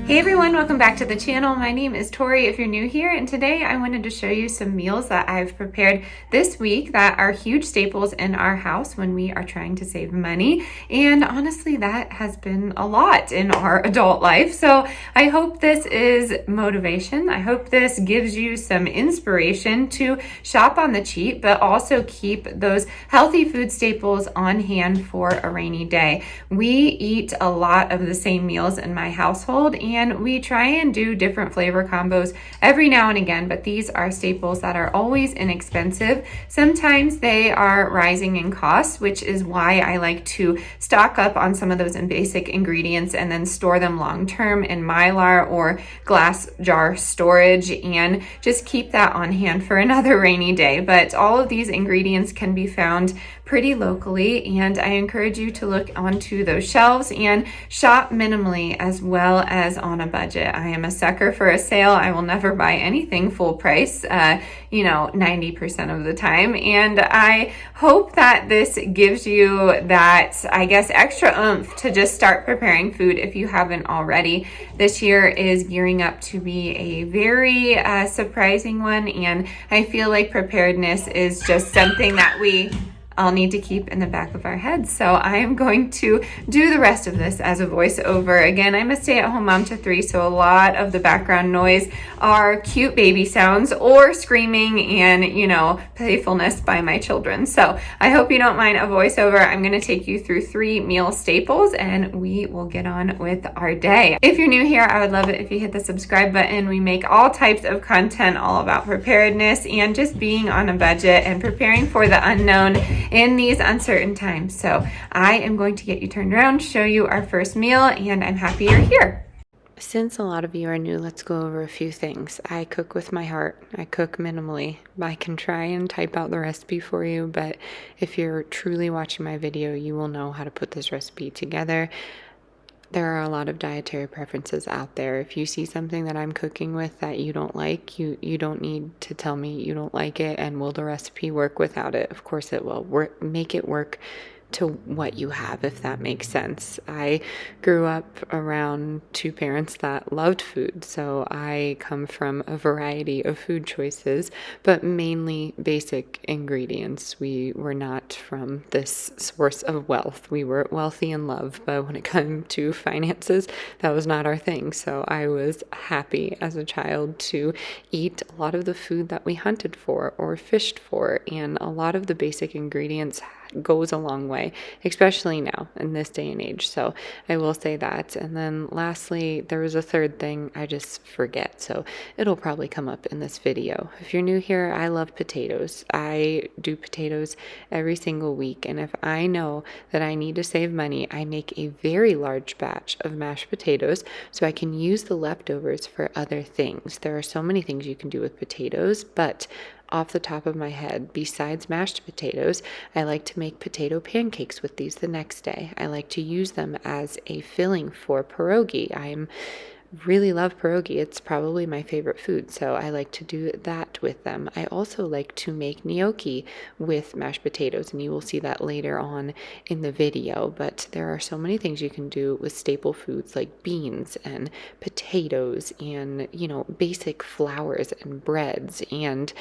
Hey everyone, welcome back to the channel. My name is Tori if you're new here, and today I wanted to show you some meals that I've prepared this week that are huge staples in our house when we are trying to save money. And honestly, that has been a lot in our adult life. So I hope this is motivation. I hope this gives you some inspiration to shop on the cheap, but also keep those healthy food staples on hand for a rainy day. We eat a lot of the same meals in my household, and we try and do different flavor combos every now and again, but these are staples that are always inexpensive. Sometimes they are rising in cost, which is why I like to stock up on some of those basic ingredients and then store them long-term in Mylar or glass jar storage and just keep that on hand for another rainy day. But all of these ingredients can be found pretty locally, and I encourage you to look onto those shelves and shop minimally as well as on a budget. I am a sucker for a sale. I will never buy anything full price, 90% of the time. And I hope that this gives you that, I guess, extra oomph to just start preparing food if you haven't already. This year is gearing up to be a very surprising one, and I feel like preparedness is just something that we all need to keep in the back of our heads. So I am going to do the rest of this as a voiceover. Again, I'm a stay-at-home mom to 3, so a lot of the background noise are cute baby sounds or screaming and, playfulness by my children. So I hope you don't mind a voiceover. I'm gonna take you through 3 meal staples and we will get on with our day. If you're new here, I would love it if you hit the subscribe button. We make all types of content all about preparedness and just being on a budget and preparing for the unknown in these uncertain times. So I am going to get you turned around, show you our first meal, and I'm happy you're here. Since a lot of you are new, let's go over a few things. I cook with my heart. I cook minimally. I can try and type out the recipe for you, but if you're truly watching my video, you will know how to put this recipe together. There are a lot of dietary preferences out there. If you see something that I'm cooking with that you don't like, you don't need to tell me you don't like it, and will the recipe work without it? Of course it will. Make it work to what you have, if that makes sense. I grew up around 2 parents that loved food, so I come from a variety of food choices, but mainly basic ingredients. We were not from this source of wealth. We were wealthy in love, but when it came to finances, that was not our thing. So I was happy as a child to eat a lot of the food that we hunted for or fished for, and a lot of the basic ingredients goes a long way, especially now in this day and age. So I will say that. And then lastly, there was a third thing I just forget, so it'll probably come up in this video. If you're new here, I love potatoes. I do potatoes every single week, and if I know that I need to save money, I make a very large batch of mashed potatoes so I can use the leftovers for other things. There are so many things you can do with potatoes, but off the top of my head, besides mashed potatoes, I like to make potato pancakes with these the next day. I like to use them as a filling for pierogi. Really love pierogi. It's probably my favorite food, so I like to do that with them. I also like to make gnocchi with mashed potatoes, and you will see that later on in the video. But there are so many things you can do with staple foods like beans and potatoes and, basic flours and breads and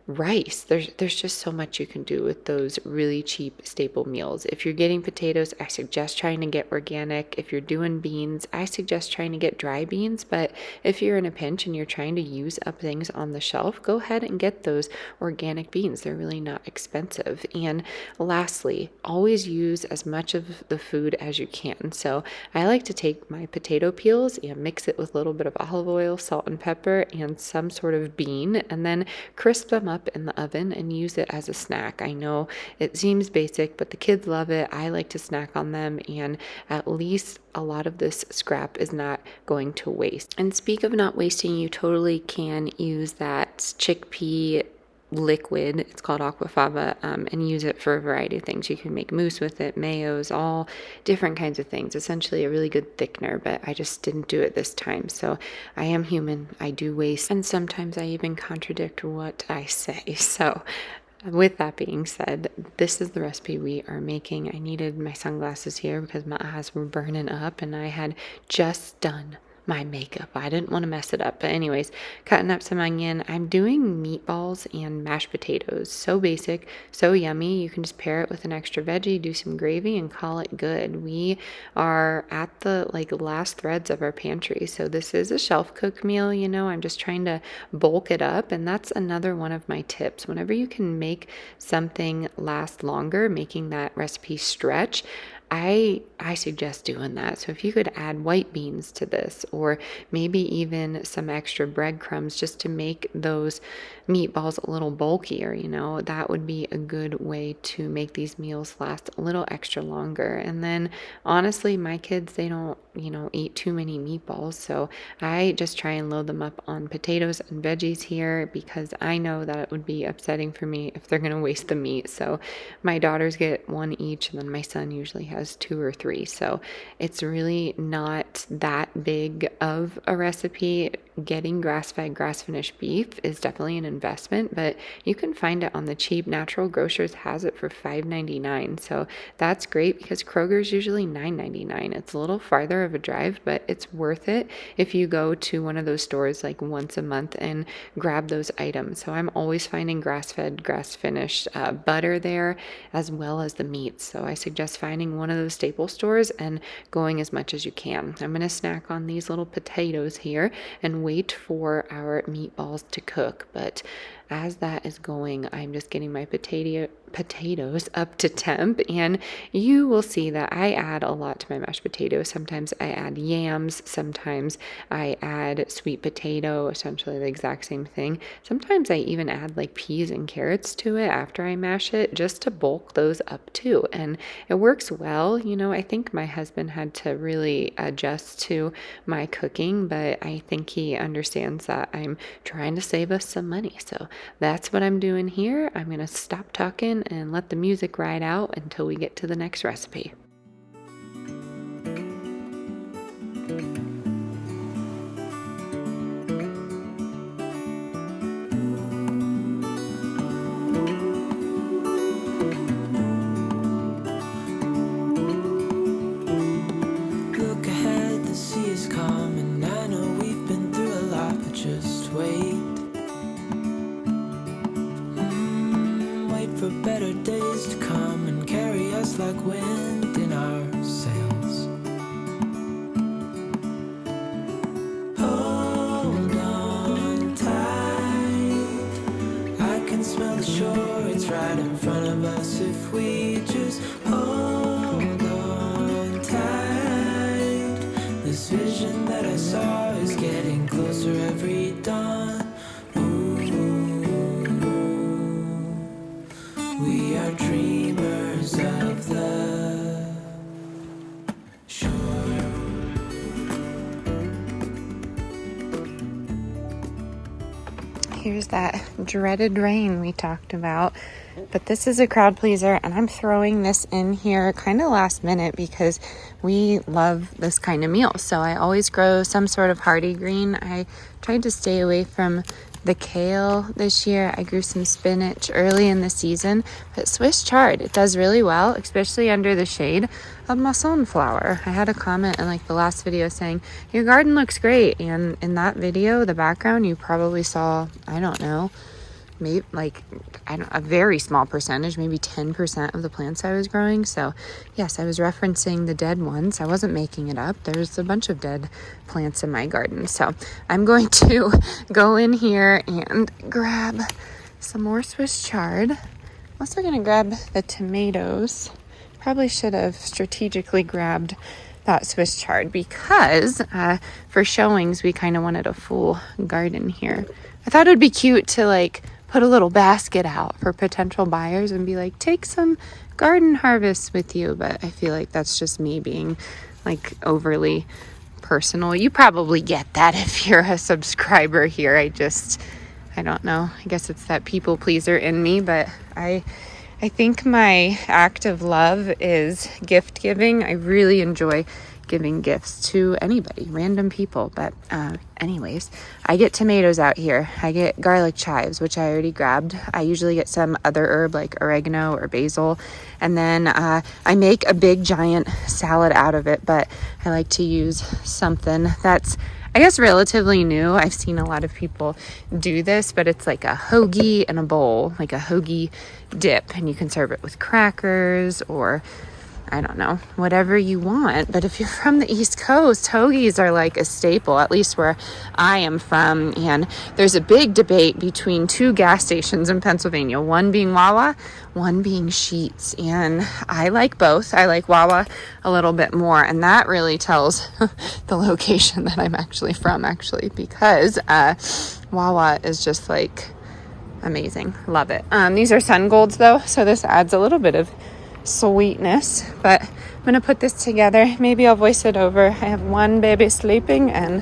rice. There's just so much you can do with those really cheap staple meals. If you're getting potatoes, I suggest trying to get organic. If you're doing beans, I suggest trying to get dry beans. But if you're in a pinch and you're trying to use up things on the shelf, go ahead and get those organic beans. They're really not expensive. And lastly, always use as much of the food as you can. So I like to take my potato peels and mix it with a little bit of olive oil, salt and pepper, and some sort of bean, and then crisp them up in the oven and use it as a snack. I know it seems basic, but the kids love it. I like to snack on them, and at least a lot of this scrap is not going to waste. And speak of not wasting, you totally can use that chickpea liquid, it's called aquafaba, and use it for a variety of things. You can make mousse with it, mayos, all different kinds of things. Essentially a really good thickener, but I just didn't do it this time. So I am human, I do waste, and sometimes I even contradict what I say. So with that being said, this is the recipe we are making. I needed my sunglasses here because my eyes were burning up, and I had just done my makeup. I didn't want to mess it up. But anyways, cutting up some onion. I'm doing meatballs and mashed potatoes. So basic, so yummy. You can just pair it with an extra veggie, do some gravy, and call it good. We are at the last threads of our pantry. So this is a shelf cook meal, you know. I'm just trying to bulk it up, and that's another one of my tips. Whenever you can make something last longer, making that recipe stretch, I suggest doing that. So if you could add white beans to this, or maybe even some extra breadcrumbs just to make those meatballs a little bulkier, you know, that would be a good way to make these meals last a little extra longer. And then honestly, my kids, they don't, you know, eat too many meatballs. So I just try and load them up on potatoes and veggies here, because I know that it would be upsetting for me if they're going to waste the meat. So my daughters get one each, and then my son usually has 2 or 3. So it's really not that big of a recipe. Getting grass-fed, grass-finished beef is definitely an investment, but you can find it on the cheap. Natural Grocers has it for $5.99. So that's great, because Kroger's usually $9.99. It's a little farther of a drive, but it's worth it if you go to one of those stores like once a month and grab those items. So I'm always finding grass-fed, grass-finished butter there, as well as the meats. So I suggest finding one of those staple stores and going as much as you can. I'm going to snack on these little potatoes here and wait for our meatballs to cook. But as that is going, I'm just getting my potatoes up to temp, and you will see that I add a lot to my mashed potatoes. Sometimes I add yams, sometimes I add sweet potato, essentially the exact same thing. Sometimes I even add like peas and carrots to it after I mash it, just to bulk those up too, and it works well. You know, I think my husband had to really adjust to my cooking, but I think he understands that I'm trying to save us some money. So that's what I'm doing here. I'm going to stop talking and let the music ride out until we get to the next recipe. Look ahead, the sea is calm, and I know we've been through a lot, but just wait. For better days to come and carry us like wind in our sails. Hold on tight, I can smell the shore, it's right in front of us if we just hold on tight. This vision that I saw is getting closer every dawn. We are dreamers of the shore. Here's that dreaded rain we talked about. But this is a crowd pleaser, and I'm throwing this in here kind of last minute because we love this kind of meal. So I always grow some sort of hardy green. I tried to stay away from the kale this year. I grew some spinach early in the season, but Swiss chard, it does really well, especially under the shade of my sunflower. I had a comment in like the last video saying, your garden looks great. And in that video, the background, you probably saw, I don't know, maybe like a very small percentage, maybe 10% of the plants I was growing. So yes, I was referencing the dead ones. I wasn't making it up. There's a bunch of dead plants in my garden. So I'm going to go in here and grab some more Swiss chard. I'm also going to grab the tomatoes. Probably should have strategically grabbed that Swiss chard because for showings, we kind of wanted a full garden here. I thought it would be cute to like put a little basket out for potential buyers and be like, take some garden harvests with you. But I feel like that's just me being like overly personal. You probably get that if you're a subscriber here. I don't know. I guess it's that people pleaser in me, but I think my act of love is gift giving. I really enjoy giving gifts to anybody, random people. But anyways, I get tomatoes out here. I get garlic chives, which I already grabbed. I usually get some other herb like oregano or basil. And then I make a big giant salad out of it, but I like to use something that's, I guess, relatively new. I've seen a lot of people do this, but it's like a hoagie in a bowl, like a hoagie dip, and you can serve it with crackers or I don't know, whatever you want. But if you're from the East Coast, hoagies are like a staple, at least where I am from. And there's a big debate between two gas stations in Pennsylvania, one being Wawa, one being Sheetz. And I like both. I like Wawa a little bit more. And that really tells the location that I'm actually from, because Wawa is just like amazing. Love it. These are Sun Golds though, so this adds a little bit of sweetness, but I'm gonna put this together. Maybe I'll voice it over. I have one baby sleeping and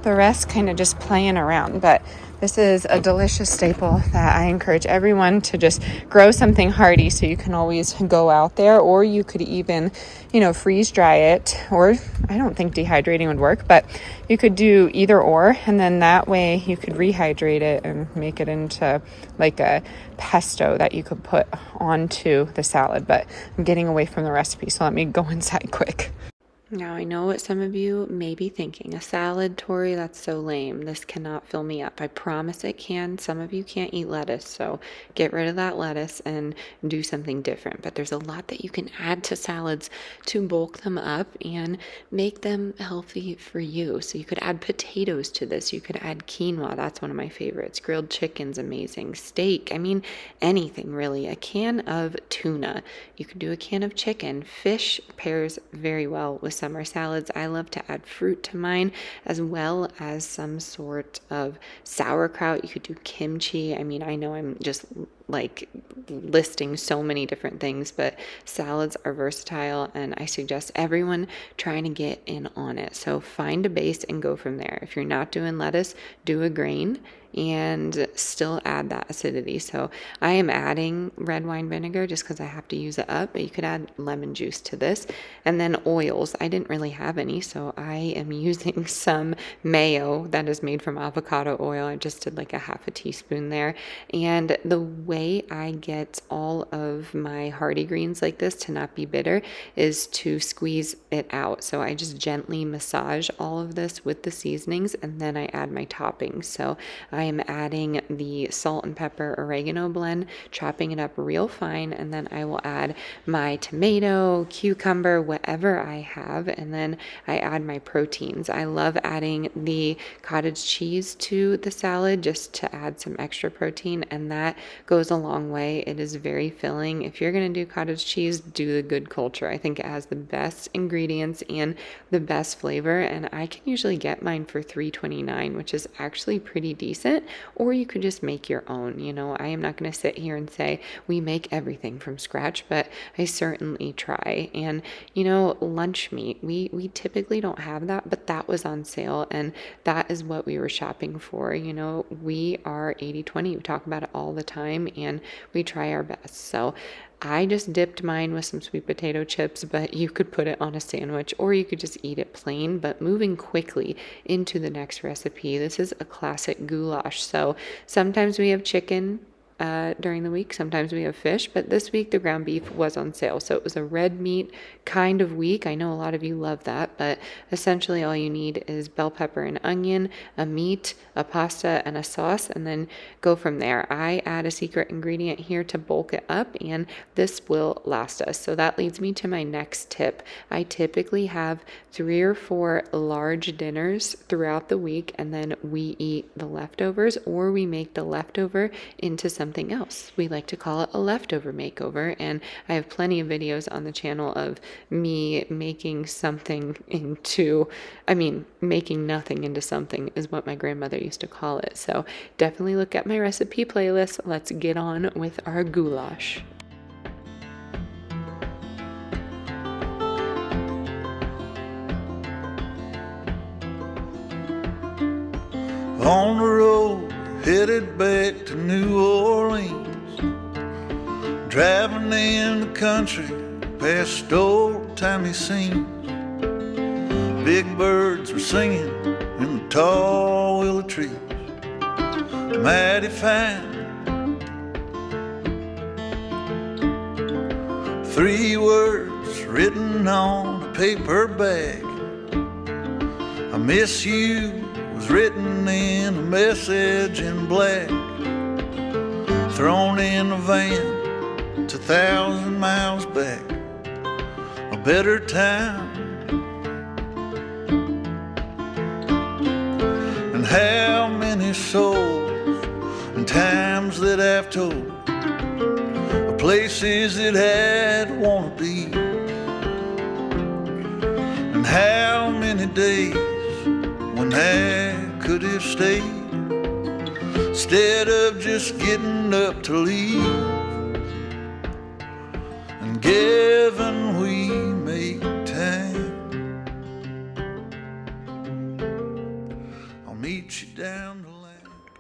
the rest kind of just playing around, but this is a delicious staple that I encourage everyone to just grow something hearty, so you can always go out there, or you could even, freeze dry it, or I don't think dehydrating would work, but you could do either or, and then that way you could rehydrate it and make it into like a pesto that you could put onto the salad. But I'm getting away from the recipe, so let me go inside quick. Now, I know what some of you may be thinking. A salad, Tori, that's so lame. This cannot fill me up. I promise it can. Some of you can't eat lettuce, so get rid of that lettuce and do something different. But there's a lot that you can add to salads to bulk them up and make them healthy for you. So you could add potatoes to this. You could add quinoa. That's one of my favorites. Grilled chicken's amazing. Steak. I mean, anything really. A can of tuna. You could do a can of chicken. Fish pairs very well with summer salads. I love to add fruit to mine, as well as some sort of sauerkraut. You could do kimchi. I mean, I know I'm just like listing so many different things, but salads are versatile, and I suggest everyone trying to get in on it. So find a base and go from there. If you're not doing lettuce, do a grain and still add that acidity. So I am adding red wine vinegar just because I have to use it up, but you could add lemon juice to this. And then oils. I didn't really have any, so I am using some mayo that is made from avocado oil. I just did like a half a teaspoon there. And the way I get all of my hearty greens like this to not be bitter is to squeeze it out. So I just gently massage all of this with the seasonings, and then I add my toppings. So I am adding the salt and pepper oregano blend, chopping it up real fine, and then I will add my tomato, cucumber, whatever I have, and then I add my proteins. I love adding the cottage cheese to the salad just to add some extra protein, and that goes a long way. It is very filling. If you're going to do cottage cheese, do the good culture. I think it has the best ingredients and the best flavor, and I can usually get mine for $3.29, which is actually pretty decent. Or you could just make your own. I am not going to sit here and say we make everything from scratch, but I certainly try. And lunch meat, we typically don't have that, but that was on sale, and that is what we were shopping for. We are 80/20. We talk about it all the time, and we try our best. So I just dipped mine with some sweet potato chips, but you could put it on a sandwich, or you could just eat it plain. But moving quickly into the next recipe, this is a classic goulash. So sometimes we have chicken during the week, sometimes we have fish, but this week the ground beef was on sale, so it was a red meat kind of week. I know a lot of you love that, but essentially all you need is bell pepper and onion, a meat, a pasta, and a sauce, and then go from there. I add a secret ingredient here to bulk it up, and this will last us. So that leads me to my next tip. I typically have 3 or 4 large dinners throughout the week, and then we eat the leftovers, or we make the leftover into something else. We like to call it a leftover makeover, and I have plenty of videos on the channel of me making something into, making nothing into something is what my grandmother used to call it. So definitely look at my recipe playlist. Let's get on with our goulash. On the road, headed back to New Orleans, driving in the country past old-timey scenes. big birds were singing in the tall willow trees. Mighty fine. 3 words written on a paper bag. I miss you was written in a message in black. Thrown in a van, it's 1,000 miles back. A better time. And how many souls and times that I've told of places that I'd wanna be. And how many days when I could have stayed instead of just getting up to leave. And given we make time, I'll meet you down the line.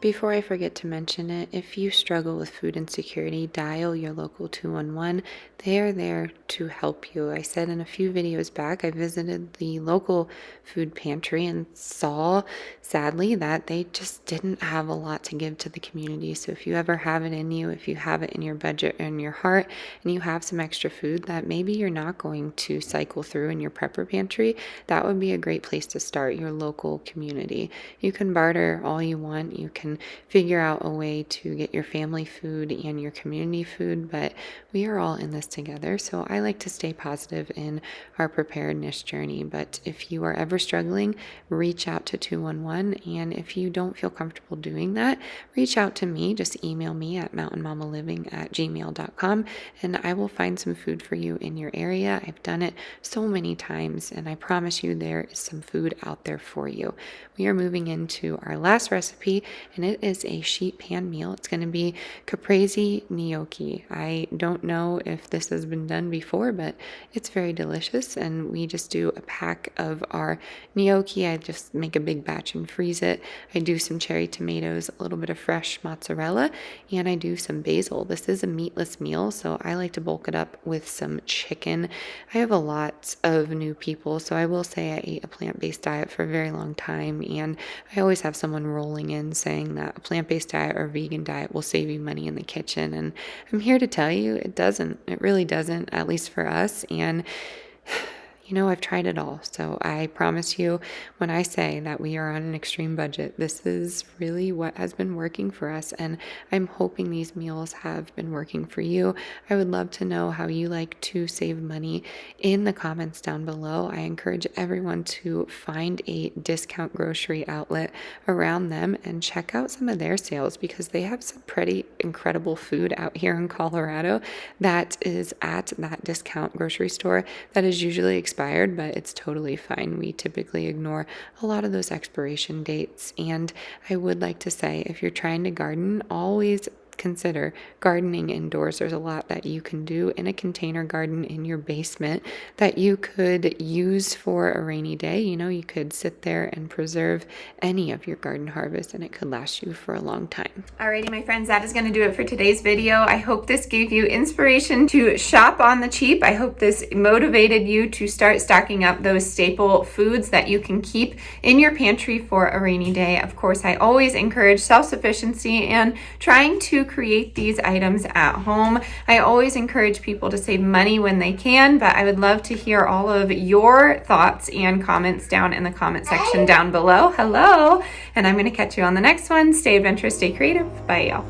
Before I forget to mention it, if you struggle with food insecurity, dial your local 211. They are there to help you. I said in a few videos back, I visited the local food pantry and saw, sadly, that they just didn't have a lot to give to the community. So if you ever have it in you, if you have it in your budget or in your heart, and you have some extra food that maybe you're not going to cycle through in your prepper pantry, that would be a great place to start, your local community. You can barter all you want. You can figure out a way to get your family food and your community food, but we are all in this together. So I like to stay positive in our preparedness journey. But if you are ever struggling, reach out to 211. And if you don't feel comfortable doing that, reach out to me. Just email me at mountainmommaliving@gmail.com and I will find some food for you in your area. I've done it so many times and I promise you there is some food out there for you. We are moving into our last recipe and it is a sheet pan meal. It's going to be caprese gnocchi. I don't know if this has been done before, but it's very delicious. And we just do a pack of our gnocchi. I just make a big batch and freeze it. I do some cherry tomatoes, a little bit of fresh mozzarella, and I do some basil. This is a meatless meal, so I like to bulk it up with some chicken. I have a lot of new people, so I will say I ate a plant-based diet for a very long time, and I always have someone rolling in saying that a plant-based diet or vegan diet will save you money in the kitchen, and I'm here to tell you it doesn't. It really doesn't, at least for us. And you know, I've tried it all. So I promise you, when I say that we are on an extreme budget, this is really what has been working for us. And I'm hoping these meals have been working for you. I would love to know how you like to save money in the comments down below. I encourage everyone to find a discount grocery outlet around them and check out some of their sales because they have some pretty incredible food out here in Colorado that is at that discount grocery store that is usually expired, but it's totally fine. We typically ignore a lot of those expiration dates. And I would like to say, if you're trying to garden, always consider gardening indoors. There's a lot that you can do in a container garden in your basement that you could use for a rainy day. You know, you could sit there and preserve any of your garden harvest and it could last you for a long time. Alrighty, my friends, that is going to do it for today's video. I hope this gave you inspiration to shop on the cheap. I hope this motivated you to start stocking up those staple foods that you can keep in your pantry for a rainy day. Of course, I always encourage self-sufficiency and trying to create these items at home. I always encourage people to save money when they can, but I would love to hear all of your thoughts and comments down in the comment section down below. Hello, and I'm going to catch you on the next one. Stay adventurous, stay creative. Bye, y'all.